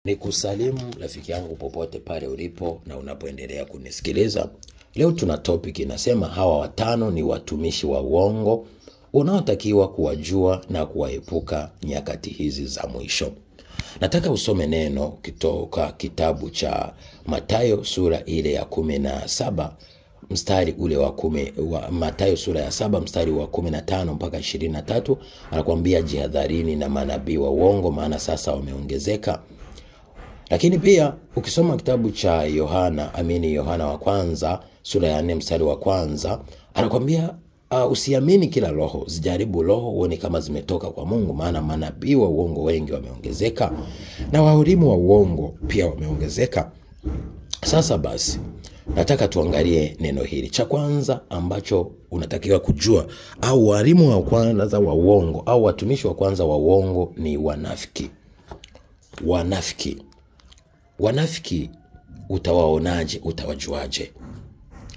Ni kusalimu rafiki yangu popote pale ulipo na unapoendelea kunisikiliza. Leo tuna topic inasema hawa watano ni watumishi wa uongo unaotakiwa kuwajua na kuwaepuka nyakati hizi za mwisho. Nataka usome neno kutoka kitabu cha Mathayo sura ile ya 17 mstari ule wa Mathayo sura ya 7 mstari wa 15 mpaka 23. Anakuambia jihadharini na manabii wa uongo, maana sasa wameongezeka. Lakini pia ukisoma kitabu cha Yohana wa kwanza sura ya 4 mstari wa kwanza anakuambia usiamini kila roho, zijaribu roho uone kama zimetoka kwa Mungu, maana manabii wa uongo wengi wameongezeka na walimu wa uongo pia wameongezeka. Sasa basi nataka tuangalie neno hili. Cha kwanza ambacho unatakiwa kujua, au walimu wa kwanza wa uongo au watumishi wa kwanza wa uongo ni wanafiki. Wanafiki utawaonaje? Utawajuaje?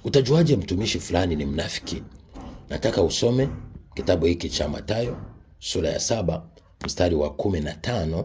Utajuaje mtumishi fulani ni mnafiki? Nataka usome kitabu hiki cha Mathayo sura ya 7 mstari wa 15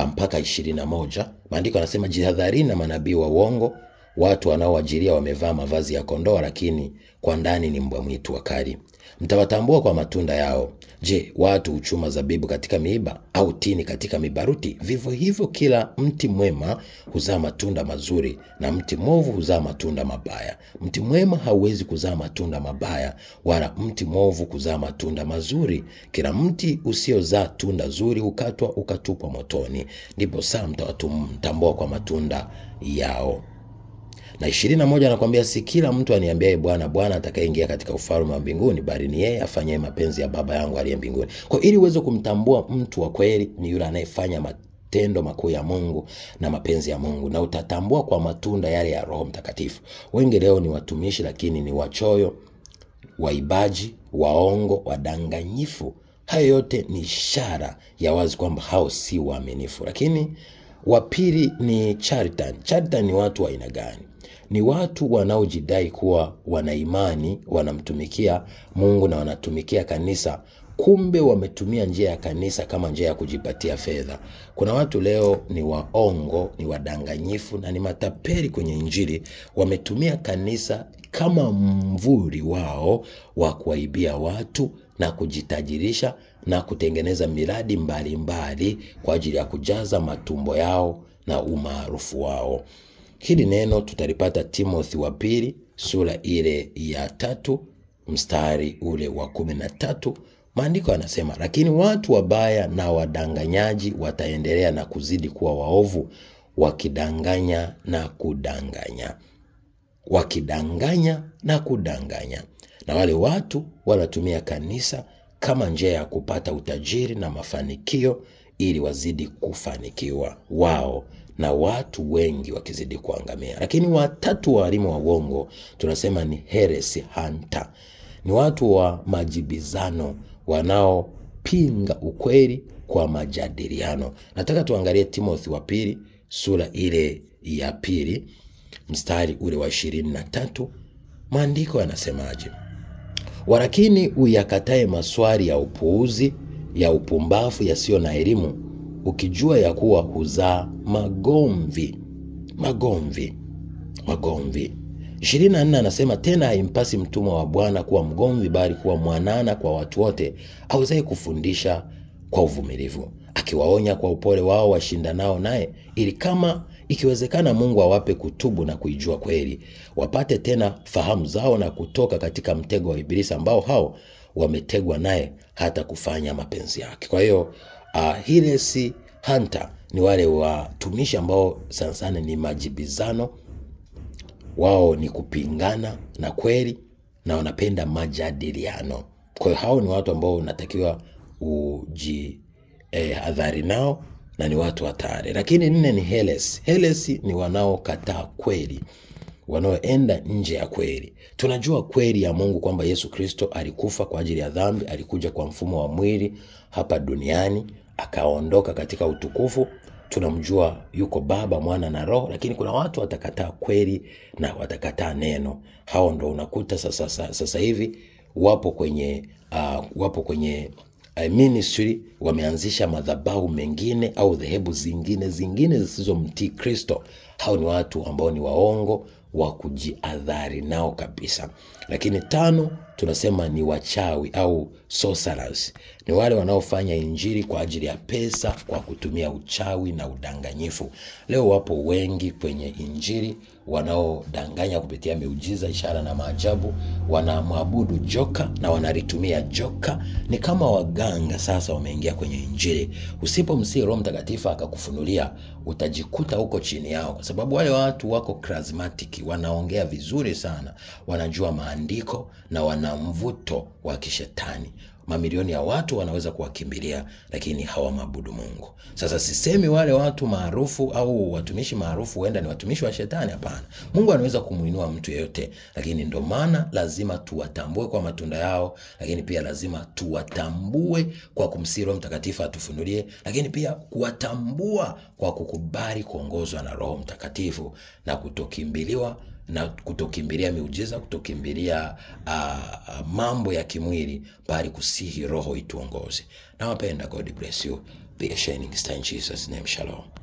mpaka 21. Maandiko yanasema jihadharini na manabii wa uongo, watu wanaoajiria wamevaa mavazi ya kondoo lakini kwa ndani ni mbwa mwitu wakali. Mtawatambua kwa matunda yao. Je, watu huchuma zabibu katika miiba au tini katika mibaruti? Vivyo hivyo kila mti mwema huzaa matunda mazuri na mti mwovu huzaa matunda mabaya. Mti mwema hauwezi kuzaa matunda mabaya, wala mti mwovu kuzaa matunda mazuri. Kila mti usiozaa tunda zuri hukatwa ukatupwa motoni. Ndipo saa mtawatambua kwa matunda yao. Na 21 anakuambia si kila mtu aniambiaye Bwana Bwana atakayeingia katika ufalme wa mbinguni, bali ni yeye afanyaye mapenzi ya Baba yangu aliye mbinguni. Kwa ili uweze kumtambua mtu wa kweli ni yule anayefanya matendo makuu ya Mungu na mapenzi ya Mungu, na utatambua kwa matunda yale ya Roho Mtakatifu. Wengi leo ni watumishi lakini ni wachoyo, waibaji, waongo, wadanganyifu. Hayo yote ni ishara ya wazi kwamba hao si waaminifu. Lakini wa pili ni charlatan. Charlatan ni watu wa aina gani? Ni watu wanaojidai kuwa wana imani, wanamtumikia Mungu na wanatumikia kanisa, kumbe wametumia njia ya kanisa kama njia ya kujipatia fedha. Kuna watu leo ni waongo, ni wadanganyifu na ni matapeli kwenye Injili. Wametumia kanisa kama mvuri wao wa kuwaibia watu na kujitajirisha na kutengeneza miradi mbalimbali kwa ajili ya kujaza matumbo yao na umaarufu wao. Hili neno tutalipata Timothi wa pili sura ile ya 3 mstari ule wa 13. Maandiko yanasema, lakini watu wabaya na wadanganyaji wataendelea na kuzidi kuwa waovu, wakidanganya na kudanganya. Na wale watu wanatumia kanisa kama njia ya kupata utajiri na mafanikio ili wazidi kufanikiwa wao na watu wengi wakizidi kuangamia. Lakini watatu walimu wa uongo tunasema ni heresy hunter. Ni watu wa majibizano wanaopinga ukweli kwa majadiliano. Nataka tuangalie Timothi wa pili sura ile ya 2 mstari ule wa 23. Maandiko yanasemaje? Walakini uyakatae maswali ya upuuzi, ya upumbavu yasiyo na elimu, ukijua ya kuwa huzaa magomvi. 24 anasema, tena haimpasi mtumwa wa Bwana kuwa mgomvi, bali kuwa mwanana kwa watu wote, awezaye kufundisha kwa uvumilivu, akiwaonya kwa upole wao washindanao naye, ili kama ikiwezekana Mungu awape kutubu na kuijua kweli, wapate tena fahamu zao na kutoka katika mtego wa Ibilisi, ambao hao wametegwa naye hata kufanya mapenzi yake. Kwa hiyo heresy hunter ni wale watumishi ambao sana sana ni majibizano, wao ni kupingana na kweli na wanapenda majadiliano. Kwa hiyo hao ni watu ambao unatakiwa adhari nao na ni watu hatari. Lakini 4 ni heresy. Heresy ni wanaokataa kweli, wanaoenda nje ya kweli. Tunajua kweli ya Mungu kwamba Yesu Kristo alikufa kwa ajili ya dhambi, alikuja kwa mfumo wa mwili hapa duniani, akaondoka katika utukufu. Tunamjua yuko Baba, Mwana na Roho, lakini kuna watu watakataa kweli na watakataa neno. Hao ndo unakuta sasa hivi wapo kwenye ministry, wameanzisha madhabahu mengine au dhehebu zingine zisizomtii Kristo. Hao ni watu ambao ni waongo wa kujiadhari nao kabisa. Lakini 5 tunasema ni wachawi au sorcerers. Ni wale wanaofanya injili kwa ajili ya pesa kwa kutumia uchawi na udanganyifu. Leo wapo wengi kwenye injili wanaodanganya kupitia miujiza, ishara na maajabu. Wanamwabudu joka na wanalitumia joka. Ni kama waganga sasa wameingia kwenye injili. Usipomsihi Roho Mtakatifu akakufunulia, utajikuta huko chini yao, kwa sababu wale watu wako charismatic, wanaongea vizuri sana, wanajua maandiko na wana mvuto wa kishetani. Mamilioni ya watu wanaweza kuwakimbilia, lakini hawamwabudu Mungu. Sasa sisemi wale watu maarufu au watumishi maarufu huenda ni watumishi wa shetani, hapana. Mungu anaweza kumuinua mtu yeyote, lakini ndio maana lazima tuwatambue kwa matunda yao, lakini pia lazima tuwatambue kwa kumsihi Roho Mtakatifu atufunulie, lakini pia kuwatambua kwa kukubali kuongozwa na Roho Mtakatifu na kutokimbilia miujiza, kutokimbilia mambo ya kimwili, bali kusihi Roho ituongoze. Nawapenda. God bless you. Be a shining star in Jesus' name. Shalom.